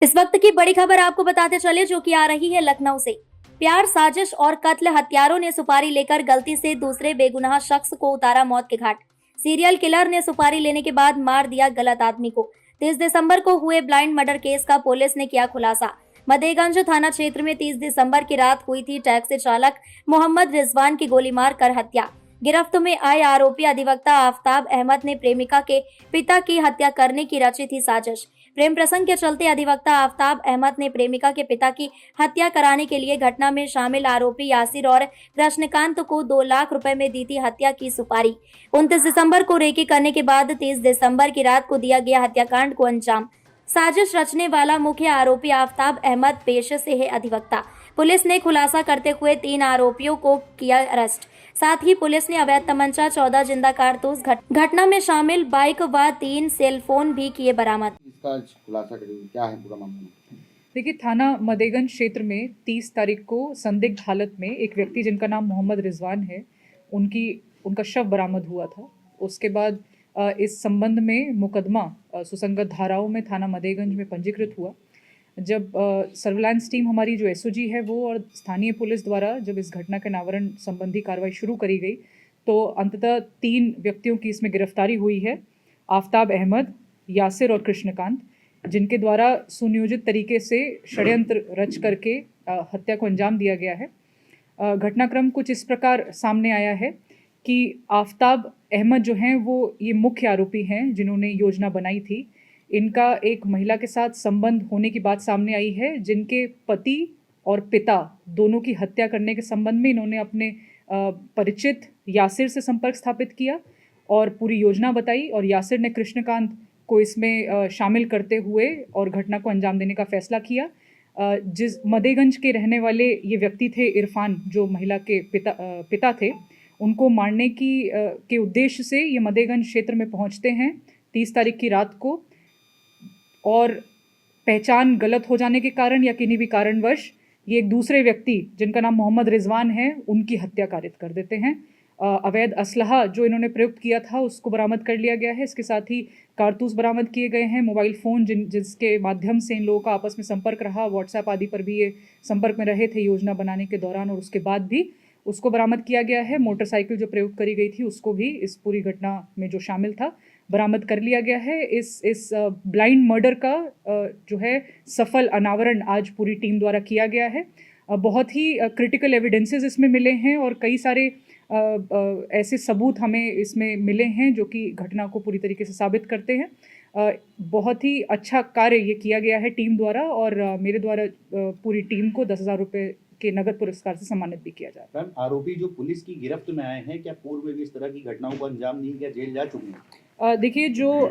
इस वक्त की बड़ी खबर आपको बताते चले जो कि आ रही है लखनऊ से। प्यार, साजिश और कत्ल, हत्यारों ने सुपारी लेकर गलती से दूसरे बेगुनाह शख्स को उतारा मौत के घाट। सीरियल किलर ने सुपारी लेने के बाद मार दिया गलत आदमी को। 30 दिसंबर को हुए ब्लाइंड मर्डर केस का पुलिस ने किया खुलासा। मदेगंज थाना क्षेत्र में 30 दिसंबर की रात हुई थी टैक्सी चालक मोहम्मद रिजवान की गोली मारकर हत्या। गिरफ्त में आए आरोपी अधिवक्ता आफ्ताब अहमद ने प्रेमिका के पिता की हत्या करने की रची थी साजिश। प्रेम प्रसंग के चलते अधिवक्ता आफ्ताब अहमद ने प्रेमिका के पिता की हत्या कराने के लिए घटना में शामिल आरोपी यासिर और कृष्णकांत को 2 लाख रुपए में दी थी हत्या की सुपारी। 29 दिसंबर को रेकी करने के बाद 30 दिसंबर की रात को दिया गया हत्याकांड को अंजाम। साजिश रचने वाला मुख्य आरोपी आफ्ताब अहमद पेशे से है अधिवक्ता। पुलिस ने खुलासा करते हुए 3 आरोपियों को किया अरेस्ट। साथ ही पुलिस ने अवैध तमंचा, 14 जिंदा कारतूस, घटना में शामिल बाइक व 3 सेल फोन भी किए बरामद। इसका आज खुलासा करेंगे, क्या है पूरा मामला? देखिए, थाना मदेगंज क्षेत्र में 30 तारीख को संदिग्ध हालत में एक व्यक्ति जिनका नाम मोहम्मद रिजवान है, उनका शव बरामद हुआ था। उसके बाद इस संबंध में मुकदमा सुसंगत धाराओं में थाना मदेगंज में पंजीकृत हुआ। जब सर्विलांस टीम हमारी जो एसओजी है वो और स्थानीय पुलिस द्वारा जब इस घटना के अनावरण संबंधी कार्रवाई शुरू करी गई तो अंततः 3 व्यक्तियों की इसमें गिरफ्तारी हुई है। आफ्ताब अहमद, यासिर और कृष्णकांत, जिनके द्वारा सुनियोजित तरीके से षड्यंत्र रच करके हत्या को अंजाम दिया गया है। घटनाक्रम कुछ इस प्रकार सामने आया है कि आफ्ताब अहमद जो हैं वो ये मुख्य आरोपी हैं जिन्होंने योजना बनाई थी। इनका एक महिला के साथ संबंध होने की बात सामने आई है, जिनके पति और पिता दोनों की हत्या करने के संबंध में इन्होंने अपने परिचित यासिर से संपर्क स्थापित किया और पूरी योजना बताई और यासिर ने कृष्णकांत को इसमें शामिल करते हुए और घटना को अंजाम देने का फैसला किया। जिस मदेगंज के रहने वाले ये व्यक्ति थे इरफान, जो महिला के पिता थे, उनको मारने के उद्देश्य से ये मदेगंज क्षेत्र में पहुंचते हैं 30 तारीख की रात को और पहचान गलत हो जाने के कारण या किन्हीं भी कारणवश ये एक दूसरे व्यक्ति जिनका नाम मोहम्मद रिजवान है उनकी हत्या कारित कर देते हैं। अवैध असलहा जो इन्होंने प्रयुक्त किया था उसको बरामद कर लिया गया है। इसके साथ ही कारतूस बरामद किए गए हैं, मोबाइल फ़ोन जिसके माध्यम से इन लोगों का आपस में संपर्क रहा, व्हाट्सएप आदि पर भी ये संपर्क में रहे थे योजना बनाने के दौरान और उसके बाद भी उसको बरामद किया गया है। मोटरसाइकिल जो प्रयोग करी गई थी उसको भी इस पूरी घटना में जो शामिल था बरामद कर लिया गया है। इस ब्लाइंड मर्डर का जो है सफल अनावरण आज पूरी टीम द्वारा किया गया है। बहुत ही क्रिटिकल एविडेंसेस इसमें मिले हैं और कई सारे ऐसे सबूत हमें इसमें मिले हैं जो कि घटना को पूरी तरीके से साबित करते हैं। बहुत ही अच्छा कार्य ये किया गया है टीम द्वारा और मेरे द्वारा पूरी टीम को 10,000 रुपये के नगद पुरस्कार से सम्मानित भी किया जा रहा है। मैम, आरोपी जो पुलिस की गिरफ्त में आए हैं, क्या पूर्व में भी इस तरह की घटनाओं को अंजाम नहीं दिया, जेल जा चुके हैं? देखिए, जो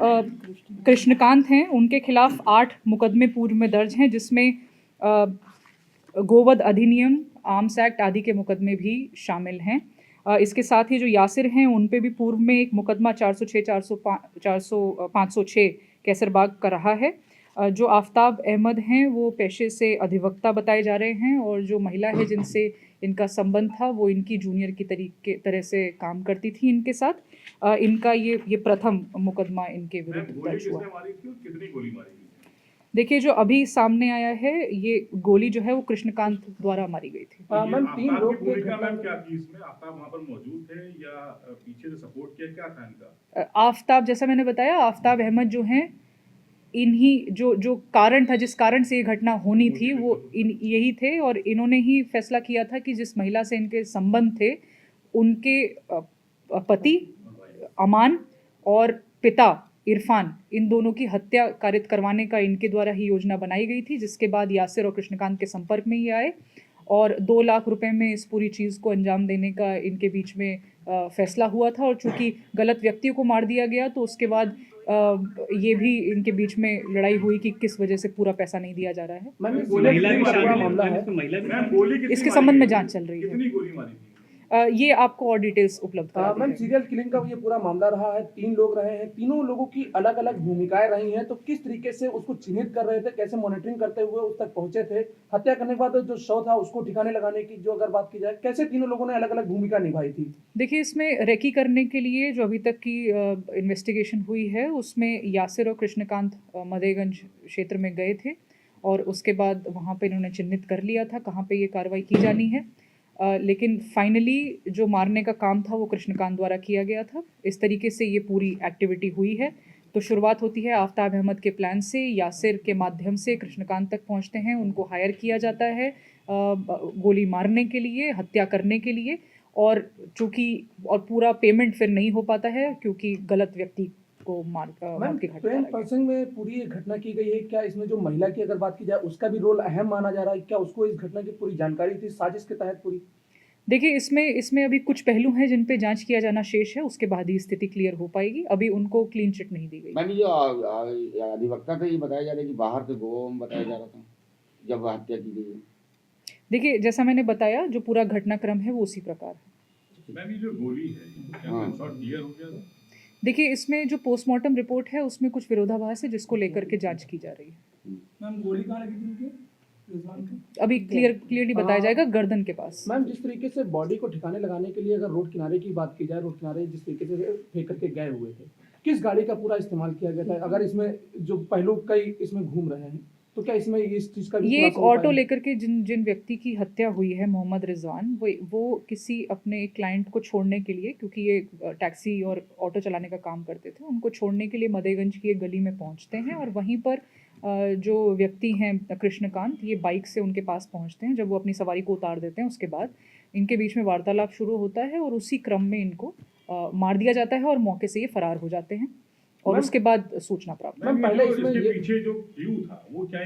कृष्णकांत हैं उनके खिलाफ 8 मुकदमे पूर्व में दर्ज हैं, जिसमें गोवध अधिनियम, आर्म्स एक्ट आदि के मुकदमे भी शामिल हैं। इसके साथ ही जो यासिर हैं उन पे भी पूर्व में एक मुकदमा 506 कैसरबाग का रहा है। जो आफ्ताब अहमद हैं वो पेशे से अधिवक्ता बताए जा रहे हैं और जो महिला है जिनसे इनका संबंध था वो इनकी जूनियर की तरह से काम करती थी इनके साथ। इनका ये प्रथम मुकदमा इनके विरुद्ध दर्ज हुआ। कितनी गोली मारी? देखिए, जो अभी सामने आया है ये गोली जो है वो कृष्णकांत द्वारा मारी गई थी। मैम, 3 लोग की भूमिका मैम क्या थी इसमें? आफ्ताब वहां पर मौजूद थे या पीछे से सपोर्ट किया, क्या था इनका? आफ्ताब, जैसा मैंने बताया, आफ्ताब अहमद जो हैं इन्हीं जो कारण था, जिस कारण से ये घटना होनी थी वो यही थे और इन्होंने ही फैसला किया था कि जिस महिला से इनके संबंध थे उनके पति अमान और पिता इरफान, इन दोनों की हत्या कारित करवाने का इनके द्वारा ही योजना बनाई गई थी, जिसके बाद यासिर और कृष्णकांत के संपर्क में ही आए और 2 लाख रुपए में इस पूरी चीज़ को अंजाम देने का इनके बीच में फैसला हुआ था। और चूंकि गलत व्यक्ति को मार दिया गया तो उसके बाद ये भी इनके बीच में लड़ाई हुई कि किस वजह से पूरा पैसा नहीं दिया जा रहा है। इसके संबंध में जांच चल रही है। कितनी गोली मारी थी? ये आपको और डिटेल्स उपलब्ध करा दी मैम, जाएगी। सीरियल किलिंग का ये पूरा मामला रहा है, 3 लोग रहे हैं, तीनों लोगों की अलग अलग भूमिकाएं रही हैं, तो किस तरीके से उसको चिन्हित कर रहे थे, कैसे मॉनिटरिंग करते हुए उस तक पहुंचे थे? हत्या करने के बाद जो शव था उसको ठिकाने लगाने की जो अगर बात की जाए, कैसे तीनों लोगों ने अलग अलग भूमिका निभाई थी? देखिए, इसमें रेकी करने के लिए जो अभी तक की इन्वेस्टिगेशन हुई है उसमें यासिर और कृष्णकांत मदेगंज क्षेत्र में गए थे और उसके बाद वहाँ पे इन्होंने चिन्हित कर लिया था कहाँ पे ये कार्रवाई की जानी है। लेकिन फाइनली जो मारने का काम था वो कृष्णकांत द्वारा किया गया था। इस तरीके से ये पूरी एक्टिविटी हुई है। तो शुरुआत होती है आफ्ताब अहमद के प्लान से, यासिर के माध्यम से कृष्णकांत तक पहुंचते हैं, उनको हायर किया जाता है गोली मारने के लिए, हत्या करने के लिए, और चूँकि और पूरा पेमेंट फिर नहीं हो पाता है क्योंकि गलत व्यक्ति को मौत मैम के घाट ट्रेन उतारा गया। पर्सन में पूरी ये घटना की गई है, क्या इसमें जो महिला की अगर बात की जाए उसका भी रोल अहम माना जा रहा है? क्या उसको इस घटना की पूरी जानकारी थी साजिश के तहत पूरी? देखिए इसमें अभी कुछ पहलू हैं जिन पे जांच किया जाना शेष है, उसके बाद ही स्थिति क्लियर हो पाएगी। अभी उनको क्लीन चिट नहीं दी गई। मैम ये जो अधिवक्ता थे ये बताया जा रहा है कि बाहर से गोवा में बताया जा रहा था जब हत्या की गई है। देखिए जैसा मैंने बताया जो पूरा घटनाक्रम है वो उसी प्रकार है। मैम ये जो गोली है क्या हाँ। शॉट क्लियर हो गया था? देखिए इसमें जो पोस्टमार्टम रिपोर्ट है उसमें कुछ विरोधाभास है जिसको लेकर के जांच की जा रही है। मैम गोली कहाँ लगी थी उनके रिजवान की? अभी क्लियरली बताया जाएगा गर्दन के पास। मैम जिस तरीके से बॉडी को ठिकाने लगाने के लिए अगर रोड किनारे की बात की जाए, रोड किनारे जिस तरीके से फेंक करके गए हुए थे, किस गाड़ी का पूरा इस्तेमाल किया गया था? अगर इसमें जो पहलू कई इसमें घूम रहे हैं तो क्या इसमें इस चीज का भी ये एक खुलासा हो ऑटो पाएगा? लेकर के जिन व्यक्ति की हत्या हुई है मोहम्मद रिजवान, वो किसी अपने क्लाइंट को छोड़ने के लिए, क्योंकि ये टैक्सी और ऑटो चलाने का काम करते थे, उनको छोड़ने के लिए मदेगंज की एक गली में पहुंचते हैं और वहीं पर जो व्यक्ति हैं कृष्णकांत, ये बाइक से उनके पास पहुंचते हैं। जब वो अपनी सवारी को उतार देते हैं उसके बाद इनके बीच में वार्तालाप शुरू होता है और उसी क्रम में इनको मार दिया जाता है और मौके से ये फरार हो जाते हैं और मैम- उसके बाद सूचना प्राप्त। मैम, मैम, पहले ये जो इसमें इसके ये- पीछे जो क्लू था वो क्या